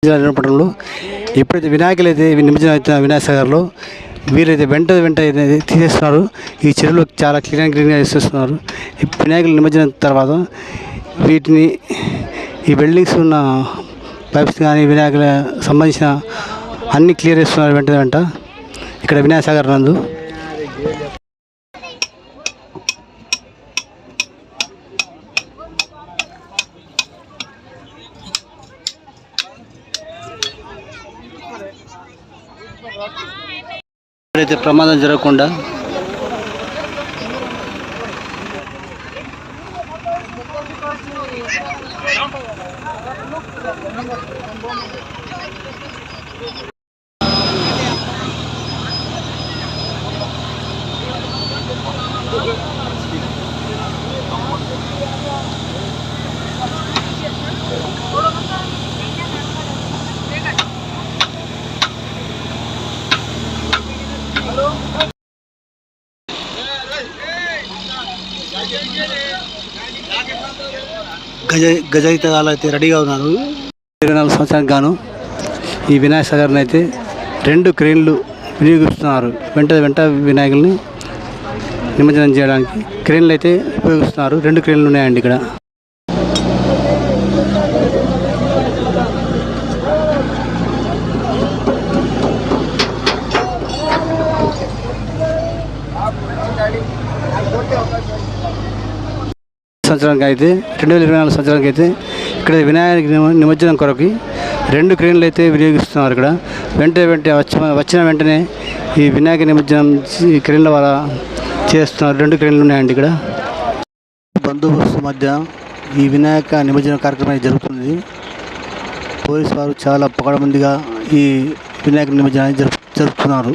జిల్లా నిర్మపట్నంలో ఎప్పుడైతే వినాయకులు అయితే నిమజ్జనం అవుతున్న వినాయక సాగర్లో వీరైతే వెంట తీసేస్తున్నారు. ఈ చెరువులో చాలా క్లీన్గా చేస్తున్నారు. ఈ వినాయకులు నిమజ్జనం తర్వాత వీటిని ఈ బిల్డింగ్స్ ఉన్న పైప్స్ కానీ వినాయకుల సంబంధించిన అన్నీ క్లియర్ చేస్తున్నారు వెంట ఇక్కడ వినాయక సాగర్ నందు. ఎప్పుడైతే ప్రమాదం జరగకుండా గజయితగాళ్ళు అయితే రెడీగా ఉన్నారు. 24 సంవత్సరానికి గాను ఈ వినాయక సాగర్ని అయితే 2 క్రేన్లు వినియోగిస్తున్నారు. వెంట వినాయకుల్ని నిమజ్జనం చేయడానికి క్రేన్లు అయితే ఉపయోగిస్తున్నారు. 2 క్రేన్లు ఉన్నాయండి ఇక్కడ. సంవత్సరానికి అయితే 2024 సంవత్సరానికి అయితే ఇక్కడ వినాయక నిమజ్జనం కొరకు 2 క్రేన్లు అయితే వినియోగిస్తున్నారు. ఇక్కడ వచ్చిన వెంటనే ఈ వినాయక నిమజ్జనం ఈ క్రేన్ల ద్వారా చేస్తున్నారు. 2 క్రేన్లు ఉన్నాయండి ఇక్కడ. బందోబస్తు మధ్య ఈ వినాయక నిమజ్జన కార్యక్రమం జరుగుతుంది. పోలీసు వారు చాలా పకడ్బందీగా ఈ వినాయక నిమజ్జనాన్ని జరుపుతున్నారు.